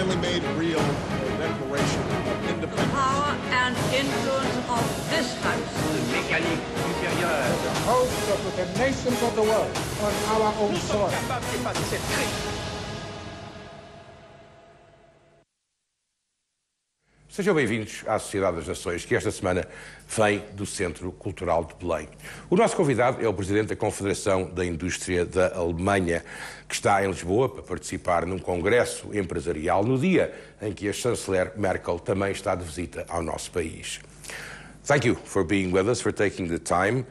finally made real a declaration of independence. Power and influence of this House. Mécanique supérieure. The host of the nations of the world on our own soil. Sejam bem-vindos à Sociedade das Nações, que esta semana vem do Centro Cultural de Belém. O nosso convidado é o Presidente da Confederação da Indústria da Alemanha, que está em Lisboa para participar num congresso empresarial no dia em que a chanceler Merkel também está de visita ao nosso país. Thank you for being with us, for taking the time.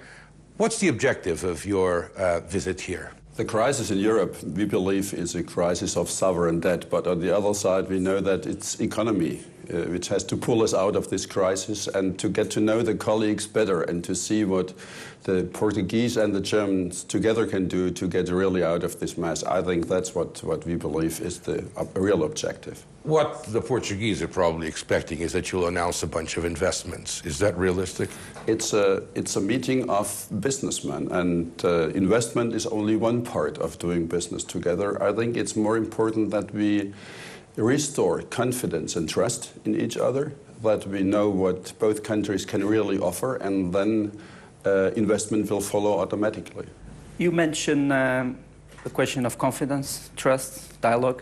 What's the objective of your visit here? The crisis in Europe, we believe, is a crisis of sovereign debt, but on the other side, we know that it's economy which has to pull us out of this crisis and to get to know the colleagues better and to see what the Portuguese and the Germans together can do to get really out of this mess. I think that's what we believe is the real objective. What the Portuguese are probably expecting is that you'll announce a bunch of investments. Is that realistic? It's a meeting of businessmen, and investment is only one part of doing business together. I think it's more important that we restore confidence and trust in each other, that we know what both countries can really offer, and then investment will follow automatically. You mentioned the question of confidence, trust, dialogue.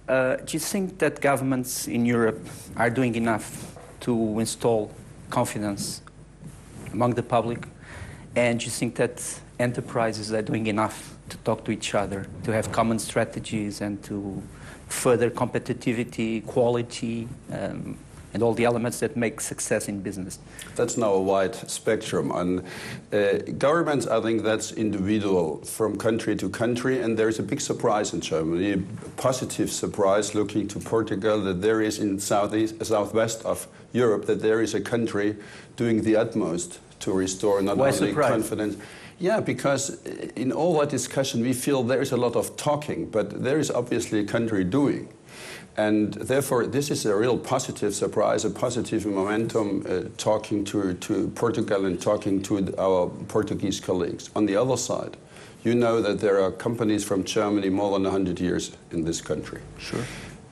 Do you think that governments in Europe are doing enough to install confidence among the public? And do you think that enterprises are doing enough to talk to each other, to have common strategies and to further competitivity, quality, and all the elements that make success in business? That's now a wide spectrum. On governments, I think that's individual from country to country, and there's a big surprise in Germany, a positive surprise looking to Portugal, that there is in southwest of Europe, that there is a country doing the utmost to restore not only confidence. Yeah, because in all that discussion, we feel there is a lot of talking, but there is obviously a country doing. And therefore, this is a real positive surprise, a positive momentum talking to Portugal and talking to our Portuguese colleagues. On the other side, you know that there are companies from Germany more than 100 years in this country. Sure.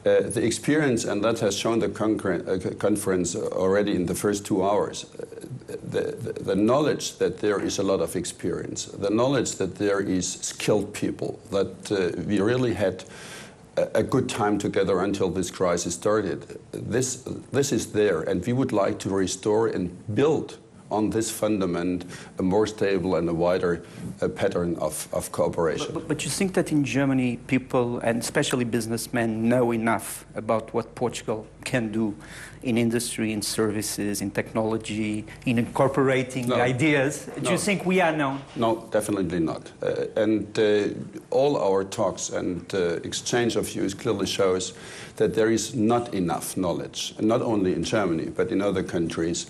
The experience, and that has shown the conference already in the first 2 hours, the knowledge that there is a lot of experience, the knowledge that there is skilled people, that we really had a good time together until this crisis started. This is there, and we would like to restore and build on this fundament a more stable and a wider pattern of cooperation. But you think that in Germany, people, and especially businessmen, know enough about what Portugal can do in industry, in services, in technology, in incorporating ideas? Do you think we are known? No, definitely not. And all our talks and exchange of views clearly shows that there is not enough knowledge, not only in Germany, but in other countries,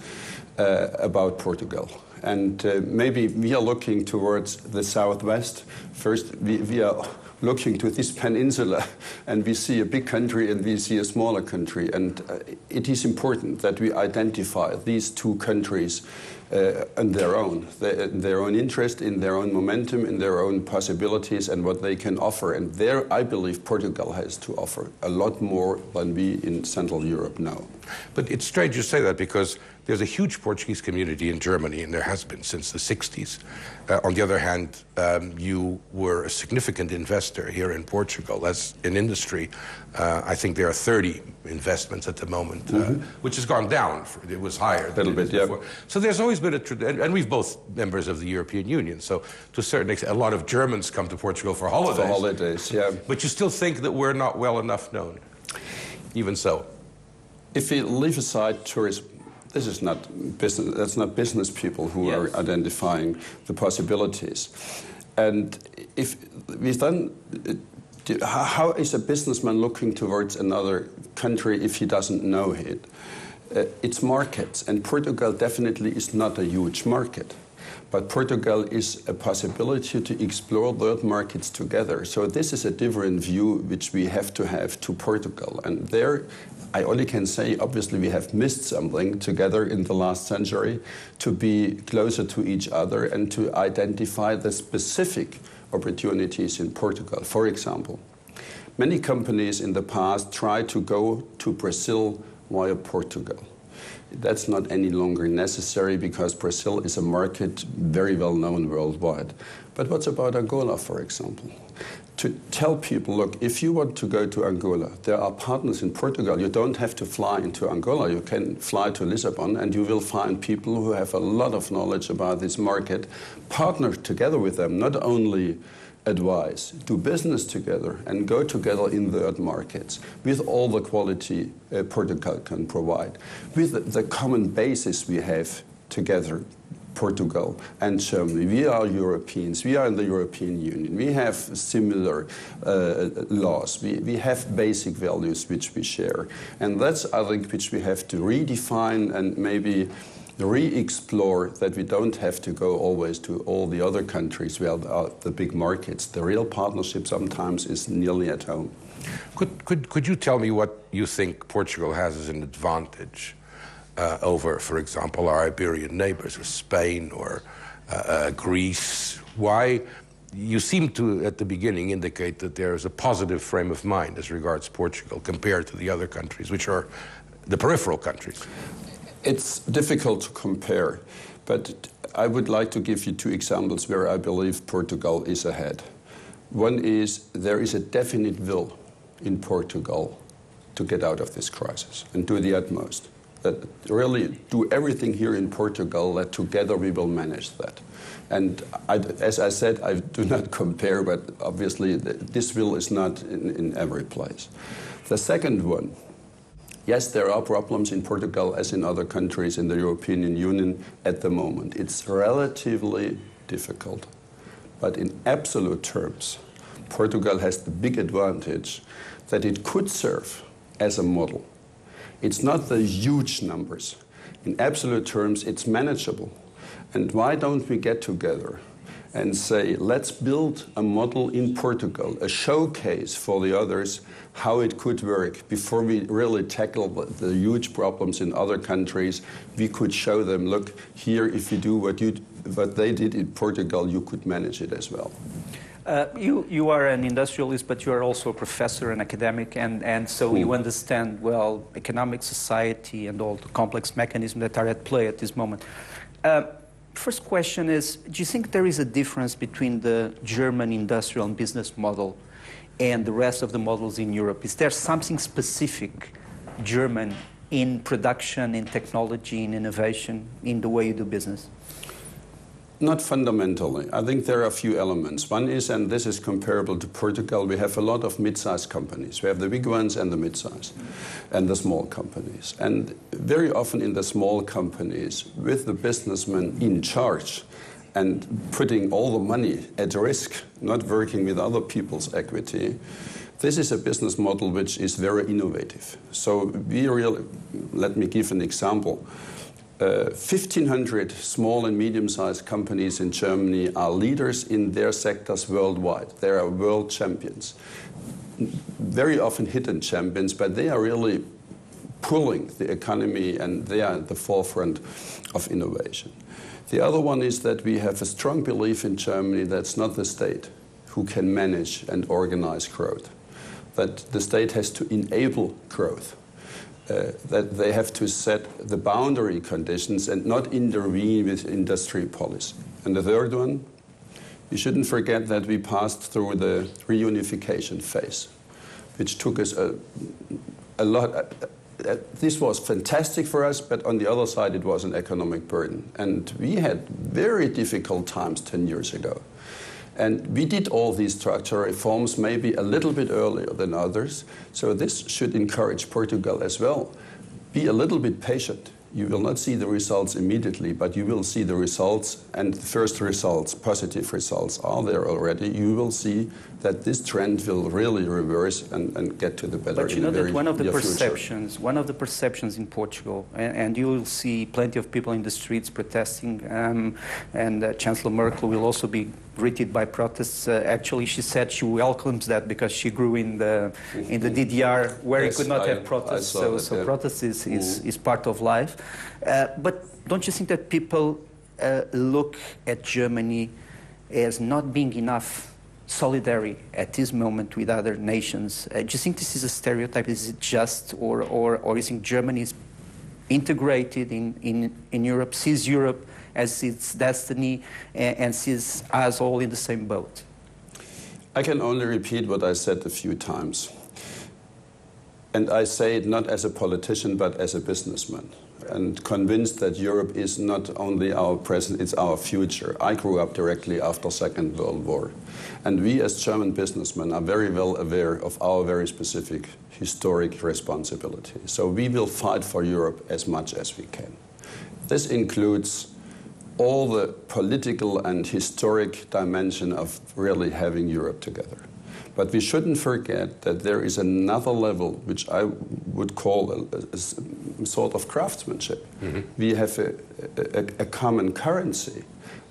about Portugal. And maybe we are looking towards the southwest. First, we are looking to this peninsula, and we see a big country and we see a smaller country. And it is important that we identify these two countries on their own interest, in their own momentum, in their own possibilities and what they can offer. And there, I believe Portugal has to offer a lot more than we in Central Europe know. But it's strange you say that, because there's a huge Portuguese community in Germany, and there has been since the 60s. On the other hand, you were a significant investor here in Portugal. As in industry, I think there are 30 investments at the moment, which has gone down. It was higher. A little bit, yeah. So there's always been and we've both members of the European Union, so to a certain extent, a lot of Germans come to Portugal for holidays. For holidays, yeah. But you still think that we're not well enough known, even so? If we leave aside tourism, this is not business. That's not business people who are identifying the possibilities. And if we then, how is a businessman looking towards another country if he doesn't know it? It's markets, and Portugal definitely is not a huge market. But Portugal is a possibility to explore third markets together. So this is a different view which we have to Portugal. And there, I only can say, obviously, we have missed something together in the last century to be closer to each other and to identify the specific opportunities in Portugal. For example, Many companies in the past tried to go to Brazil via Portugal. That's not any longer necessary because Brazil is a market very well known worldwide. But what's about Angola, for example? To tell people, look, if you want to go to Angola, there are partners in Portugal. You don't have to fly into Angola. You can fly to Lisbon and you will find people who have a lot of knowledge about this market. Partner together with them, not only advise, do business together and go together in the markets with all the quality Portugal can provide, with the common basis we have together, Portugal and Germany. We are Europeans, we are in the European Union, we have similar laws, we have basic values which we share. And that's, I think, which we have to redefine and maybe re-explore, that we don't have to go always to all the other countries where there are the big markets. The real partnership sometimes is nearly at home. Could you tell me what you think Portugal has as an advantage over, for example, our Iberian neighbors, or Spain, or Greece? Why? You seem to, at the beginning, indicate that there is a positive frame of mind as regards Portugal compared to the other countries, which are the peripheral countries. It's difficult to compare, but I would like to give you two examples where I believe Portugal is ahead. One is there is a definite will in Portugal to get out of this crisis and do the utmost. That really do everything here in Portugal that together we will manage that. And as I said, I do not compare, but obviously this will is not in every place. The second one, yes, there are problems in Portugal as in other countries in the European Union at the moment. It's relatively difficult. But in absolute terms, Portugal has the big advantage that it could serve as a model. It's not the huge numbers. In absolute terms, it's manageable. And why don't we get together and say, let's build a model in Portugal, a showcase for the others, how it could work. Before we really tackle the huge problems in other countries, we could show them, look, here, if you do what they did in Portugal, you could manage it as well. You are an industrialist, but you are also a professor and academic, and so you understand, well, economic, society, and all the complex mechanisms that are at play at this moment. First question is, do you think there is a difference between the German industrial and business model and the rest of the models in Europe? Is there something specific German in production, in technology, in innovation, in the way you do business? Not fundamentally. I think there are a few elements. One is, and this is comparable to Portugal, we have a lot of mid-sized companies. We have the big ones and the mid-sized and the small companies. And very often in the small companies, with the businessman in charge and putting all the money at risk, not working with other people's equity, this is a business model which is very innovative. So we really, let me give an example. 1,500 small and medium-sized companies in Germany are leaders in their sectors worldwide. They are world champions. Very often hidden champions, but they are really pulling the economy and they are at the forefront of innovation. The other one is that we have a strong belief in Germany that it's not the state who can manage and organize growth, that the state has to enable growth. That they have to set the boundary conditions and not intervene with industry policy. And the third one, you shouldn't forget that we passed through the reunification phase, which took us a lot. This was fantastic for us, but on the other side, it was an economic burden. And we had very difficult times 10 years ago. And we did all these structural reforms maybe a little bit earlier than others. So this should encourage Portugal as well. Be a little bit patient. You will not see the results immediately, but you will see the results. And the first results, positive results, are there already. You will see that this trend will really reverse and get to the better. But you know that one of the perceptions in Portugal, and you will see plenty of people in the streets protesting, and Chancellor Merkel will also be greeted by protests. Actually, she said she welcomes that because she grew in the DDR where you could not have protests. So protests is part of life. But don't you think that people look at Germany as not being enough solidarity at this moment with other nations. Do you think this is a stereotype? Is it just, or you think Germany is integrated in Europe, sees Europe as its destiny, and sees us all in the same boat? I can only repeat what I said a few times. And I say it not as a politician, but as a businessman, and convinced that Europe is not only our present, it's our future. I grew up directly after Second World War. And we as German businessmen are very well aware of our very specific historic responsibility. So we will fight for Europe as much as we can. This includes all the political and historic dimension of really having Europe together. But we shouldn't forget that there is another level, which I would call a sort of craftsmanship. Mm-hmm. We have a common currency.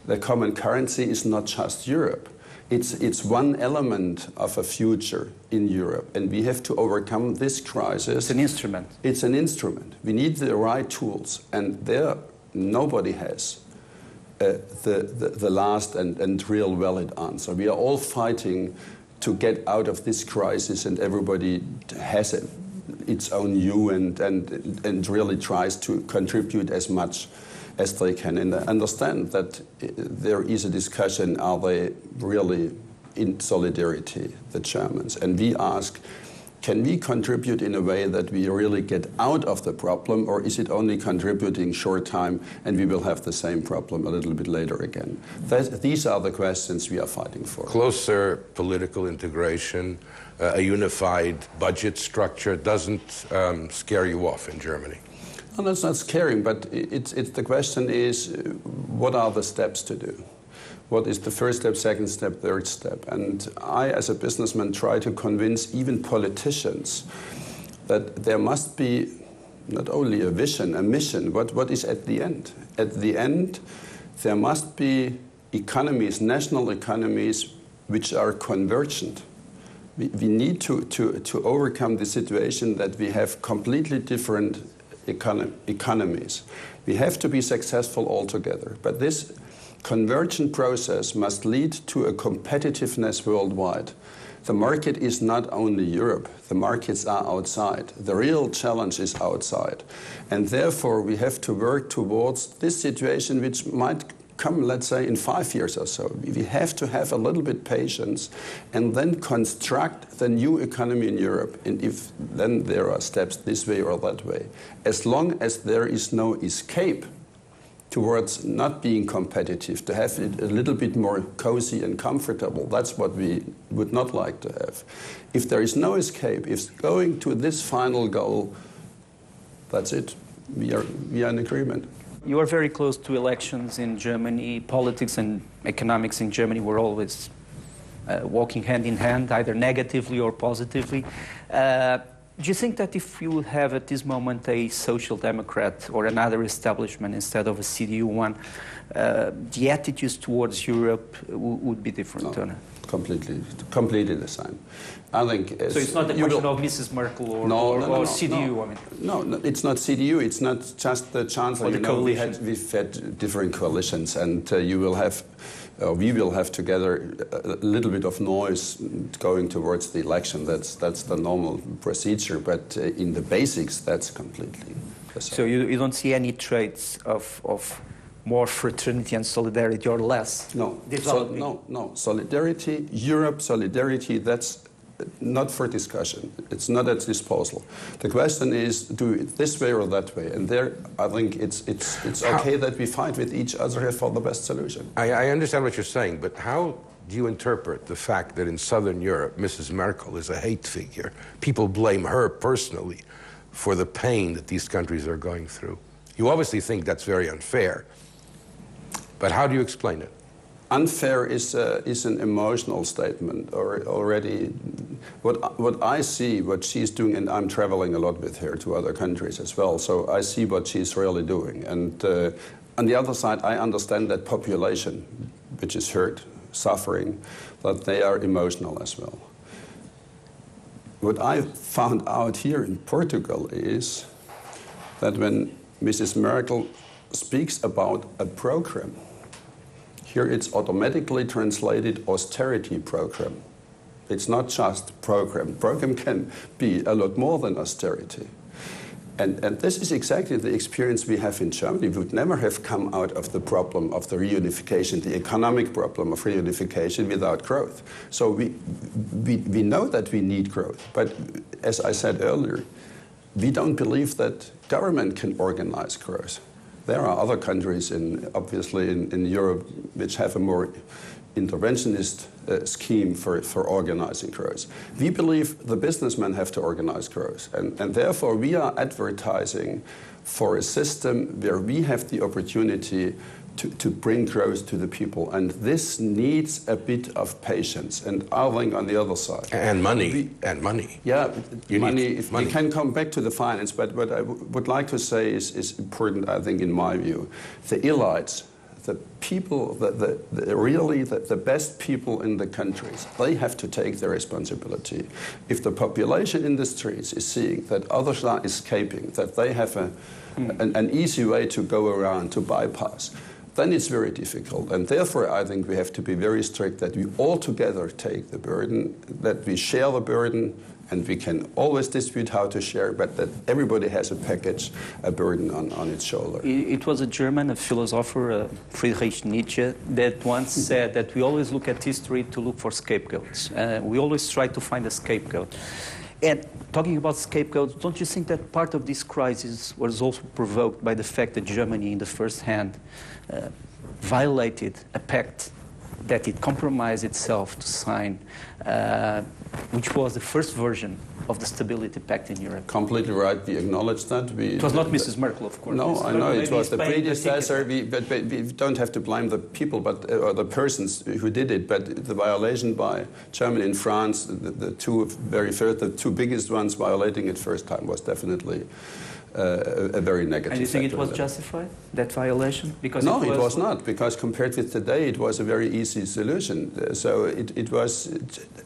The common currency is not just Europe. It's one element of a future in Europe, and we have to overcome this crisis. It's an instrument. It's an instrument. We need the right tools, and there nobody has the last and real valid answer. We are all fighting to get out of this crisis, and everybody has its own view and really tries to contribute as much as they can. And I understand that there is a discussion, are they really in solidarity, the Germans? And we ask, can we contribute in a way that we really get out of the problem, or is it only contributing short time and we will have the same problem a little bit later again? These are the questions we are fighting for. Closer political integration, a unified budget structure doesn't scare you off in Germany? No, that's not scary, but the question is, what are the steps to do? What is the first step, second step, third step? And I, as a businessman, try to convince even politicians that there must be not only a vision, a mission, but what is at the end? At the end, there must be economies, national economies, which are convergent. We need to overcome the situation that we have completely different economies. We have to be successful altogether, but this convergent process must lead to a competitiveness worldwide. The market is not only Europe, the markets are outside. The real challenge is outside. And therefore we have to work towards this situation, which might come, let's say, in 5 years or so. We have to have a little bit patience and then construct the new economy in Europe. And if then there are steps this way or that way, as long as there is no escape towards not being competitive, to have it a little bit more cozy and comfortable. That's what we would not like to have. If there is no escape, if going to this final goal, that's it. We are in agreement. You are very close to elections in Germany. Politics and economics in Germany were always walking hand in hand, either negatively or positively. Do you think that if you would have at this moment a social democrat or another establishment instead of a CDU one, the attitudes towards Europe would be different? No, completely the same. I think. So it's not a question of Mrs. Merkel or CDU. I mean. No, it's not CDU. It's not just the chancellor. Or the coalition. We've had different coalitions, and you will have. We will have together a little bit of noise going towards the election. That's the normal procedure, but in the basics, that's completely the same. So you don't see any traits of more fraternity and solidarity or less? No. No. Solidarity, Europe, solidarity, that's not for discussion. It's not at disposal. The question is, do it this way or that way? And there, I think it's okay that we fight with each other for the best solution. I understand what you're saying, but how do you interpret the fact that in Southern Europe, Mrs. Merkel is a hate figure? People blame her personally for the pain that these countries are going through. You obviously think that's very unfair, but how do you explain it? Unfair is an emotional statement already. What I see, what she's doing, and I'm traveling a lot with her to other countries as well, so I see what she's really doing. And on the other side, I understand that population, which is hurt, suffering, that they are emotional as well. What I found out here in Portugal is that when Mrs. Merkel speaks about a program, Here it's automatically translated austerity program. It's not just program. Program can be a lot more than austerity. And this is exactly the experience we have in Germany. We would never have come out of the problem of the reunification, the economic problem of reunification without growth. So we know that we need growth. But as I said earlier, we don't believe that government can organize growth. There are other countries, obviously in Europe, which have a more interventionist scheme for organizing growth. We believe the businessmen have to organize growth, and therefore we are advertising for a system where we have the opportunity to bring growth to the people, and this needs a bit of patience. And I think on the other side, and money, yeah, money. We can come back to the finance, but what I would like to say is important. I think, in my view, the elites, the people, the best people in the countries, they have to take their responsibility. If the population in the streets is seeing that others are escaping, that they have an easy way to go around, to bypass, then it's very difficult. And therefore, I think we have to be very strict that we all together take the burden, that we share the burden, and we can always dispute how to share, but that everybody has a package, a burden on its shoulder. It was a German, a philosopher, Friedrich Nietzsche, that once said that we always look at history to look for scapegoats. We always try to find a scapegoat. And talking about scapegoats, don't you think that part of this crisis was also provoked by the fact that Germany, in the first hand, violated a pact that it compromised itself to sign, which was the first version of the Stability Pact in Europe? Completely right. We acknowledge that. It was not Mrs. Merkel, of course. No, I know it was the predecessor. But we don't have to blame the people, or the persons who did it. But the violation by Germany and France, the two biggest ones violating it first time, was definitely a very negative. And you think it was justified, that violation? Because no, it was not, because compared with today, it was a very easy solution. So it was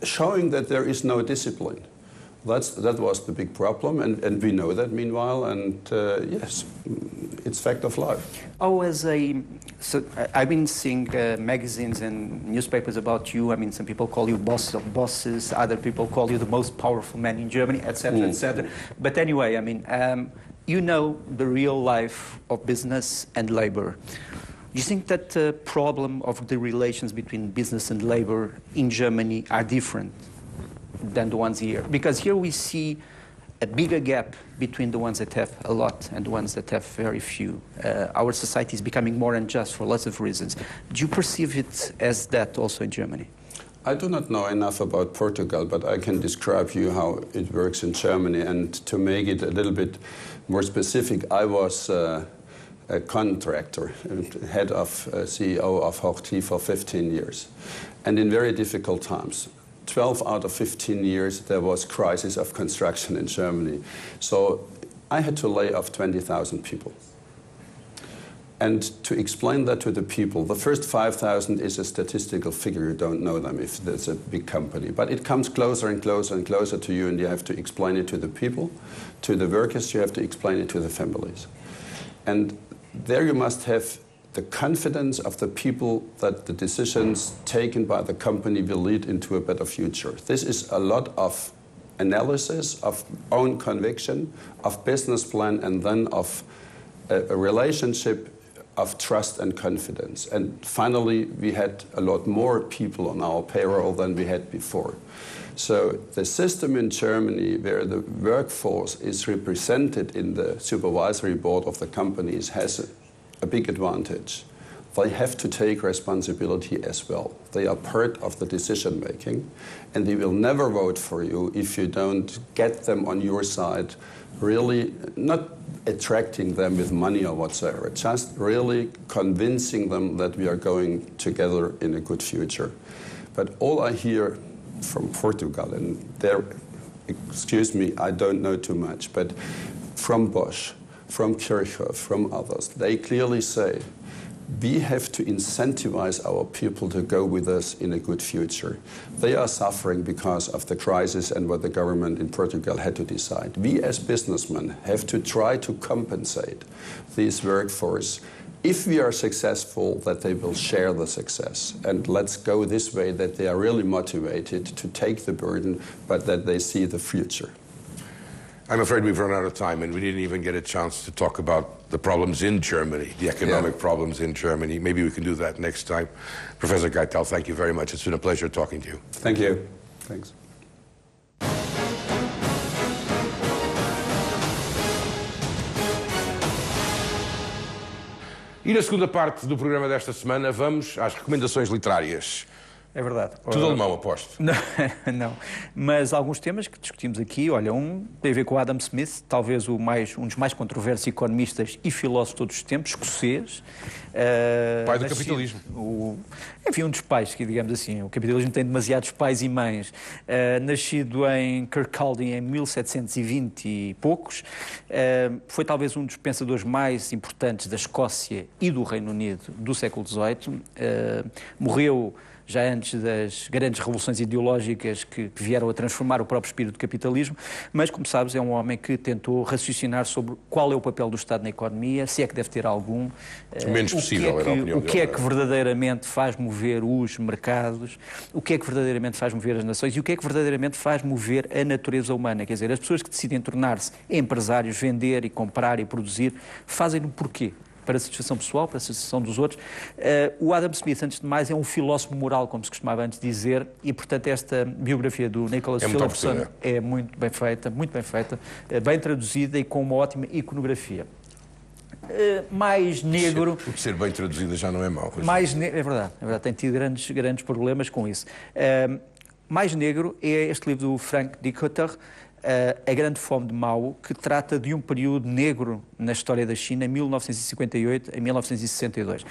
showing that there is no discipline. That was the big problem, and we know that meanwhile, and yes, it's fact of life. So I've been seeing magazines and newspapers about you. I mean, some people call you boss of bosses, other people call you the most powerful man in Germany, etc., etc. But anyway, I mean, you know the real life of business and labor. Do you think that the problem of the relations between business and labor in Germany are different than the ones here? Because here we see a bigger gap between the ones that have a lot and the ones that have very few. Our society is becoming more unjust for lots of reasons. Do you perceive it as that also in Germany? I do not know enough about Portugal, but I can describe you how it works in Germany. And to make it a little bit more specific, I was a contractor, head of CEO of Hochtief for 15 years. And in very difficult times, 12 out of 15 years, there was crisis of construction in Germany. So I had to lay off 20,000 people. And to explain that to the people, the first 5,000 is a statistical figure. You don't know them if there's a big company. But it comes closer and closer and closer to you, and you have to explain it to the people, to the workers. You have to explain it to the families. And there you must have the confidence of the people that the decisions taken by the company will lead into a better future. This is a lot of analysis, of own conviction, of business plan, and then of a relationship of trust and confidence. And finally, we had a lot more people on our payroll than we had before. So the system in Germany where the workforce is represented in the supervisory board of the companies has a big advantage. They have to take responsibility as well. They are part of the decision making, and they will never vote for you if you don't get them on your side, really not attracting them with money or whatsoever, just really convincing them that we are going together in a good future. But all I hear from Portugal, and there, excuse me, I don't know too much, but from Bosch, from Kirchhoff, from others, they clearly say, we have to incentivize our people to go with us in a good future. They are suffering because of the crisis and what the government in Portugal had to decide. We as businessmen have to try to compensate this workforce if we are successful, that they will share the success. And let's go this way, that they are really motivated to take the burden, but that they see the future. I'm afraid we've run out of time, and we didn't even get a chance to talk about the problems in Germany, the economic problems in Germany. Maybe we can do that next time. Professor Keitel, thank you very much. It's been a pleasure talking to you. Thank you. Thanks. E na segunda parte do programa desta semana vamos às recomendações literárias. É verdade. Tudo alemão, aposto. Não, não. Mas alguns temas que discutimos aqui, olha, um tem a ver com Adam Smith, talvez um dos mais controversos economistas e filósofos de todos os tempos, escocês. Pai do capitalismo. Enfim, um dos pais, que digamos assim, o capitalismo tem demasiados pais e mães. Nascido em Kirkcaldy em 1720 e poucos, foi talvez um dos pensadores mais importantes da Escócia e do Reino Unido do século XVIII. Morreu já antes das grandes revoluções ideológicas que vieram a transformar o próprio espírito do capitalismo, mas, como sabes, é um homem que tentou raciocinar sobre qual é o papel do Estado na economia, se é que deve ter algum, o menos possível, era a opinião o que é que verdadeiramente faz mover os mercados, o que é que verdadeiramente faz mover as nações e o que é que verdadeiramente faz mover a natureza humana. Quer dizer, as pessoas que decidem tornar-se empresários, vender e comprar e produzir, fazem-no porquê? Para a satisfação pessoal, para a satisfação dos outros. O Adam Smith, antes de mais, é um filósofo moral, como se costumava antes dizer, e, portanto, esta biografia do Nicholas Phillipson é muito bem feita, bem traduzida e com uma ótima iconografia. Mais negro... Por ser bem traduzida já não é mau. É verdade, tem tido grandes problemas com isso. Mais negro é este livro do Frank Dikötter, A Grande Fome de Mao, que trata de um período negro na história da China, 1958 a 1962.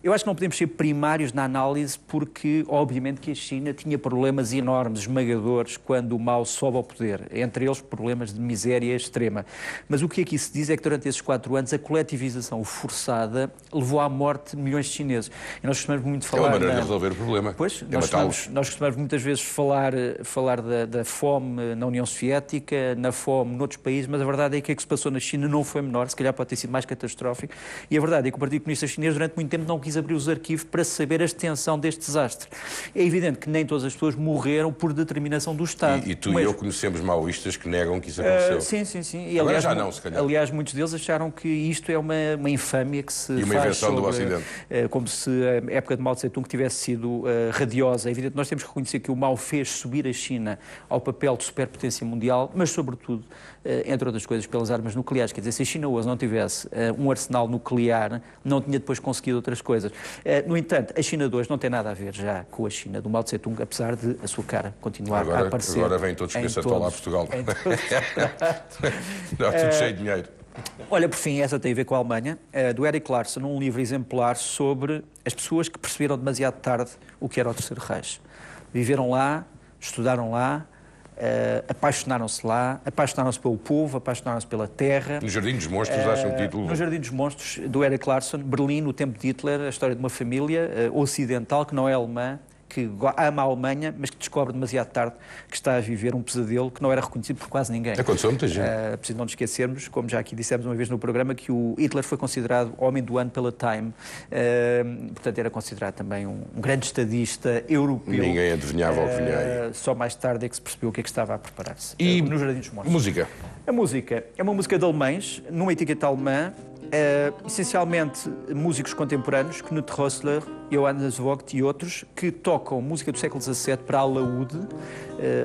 Eu acho que não podemos ser primários na análise porque, obviamente, que a China tinha problemas enormes, esmagadores, quando o Mao sobe ao poder. Entre eles, problemas de miséria extrema. Mas o que aqui se diz é que, durante esses 4 anos, a coletivização forçada levou à morte de milhões de chineses. E nós costumamos muito falar... É uma maneira de resolver o problema. Pois, nós costumamos muitas vezes falar da fome na União Soviética, na fome noutros países, mas a verdade é que o que se passou na China não foi menor, se calhar pode ter sido mais catastrófico. E a verdade é que o Partido Comunista Chinês, durante muito tempo, não quis abrir os arquivos para saber a extensão deste desastre. É evidente que nem todas as pessoas morreram por determinação do Estado. E tu e eu conhecemos maoístas que negam que isso aconteceu. Sim. E, agora aliás, já não, se calhar. Aliás, muitos deles acharam que isto é uma infâmia que se faz. E uma invenção do Ocidente. Como se a época de Mao Tse-tung tivesse sido radiosa. É evidente que nós temos que reconhecer que o Mao fez subir a China ao papel de superpotência mundial, mas, sobretudo, entre outras coisas, pelas armas nucleares. Quer dizer, se a China hoje não tivesse um arsenal nuclear, não tinha depois conseguido outras coisas. No entanto, a China de hoje não tem nada a ver já com a China do Mao Tse-tung, apesar de a sua cara continuar a aparecer. Agora vem todos pensar lá a Portugal. Não, tudo cheio de dinheiro. Olha, por fim, essa tem a ver com a Alemanha, do Erik Larson, um livro exemplar sobre as pessoas que perceberam demasiado tarde o que era o Terceiro Reich. Viveram lá, estudaram lá, apaixonaram-se lá, apaixonaram-se pelo povo, apaixonaram-se pela terra. No Jardim dos Monstros, acho um título... No Jardim dos Monstros, do Erik Larson, Berlim, no tempo de Hitler, a história de uma família ocidental que não é alemã, que ama a Alemanha, mas que descobre demasiado tarde que está a viver um pesadelo que não era reconhecido por quase ninguém. Aconteceu muita gente. Preciso não nos esquecermos, como já aqui dissemos uma vez no programa, que o Hitler foi considerado homem do ano pela Time. Portanto, era considerado também um grande estadista europeu. Ninguém adivinhava o que vinha aí. Só mais tarde é que se percebeu o que é que estava a preparar-se. E no Jardim dos Monstros. Música? A música é uma música de alemães, numa etiqueta alemã, essencialmente músicos contemporâneos, Knut Rössler, Johannes Vogt e outros, que tocam música do século XVII para a alaúde,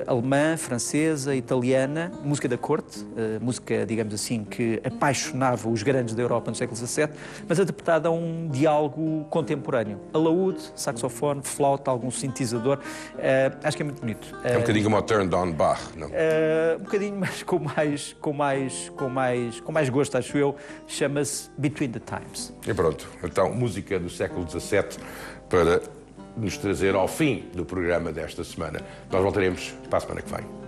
alemã, francesa, italiana, música da corte, música, digamos assim, que apaixonava os grandes da Europa no século XVII, mas adaptada a um diálogo contemporâneo. Alaúde, saxofone, flauta, algum sintetizador, acho que é muito bonito. É um bocadinho como o Turned On Bach, não? Um bocadinho, mas com mais gosto, acho eu, chama-se Between the Times. E pronto, então, música do século XVII para nos trazer ao fim do programa desta semana. Nós voltaremos para a semana que vem.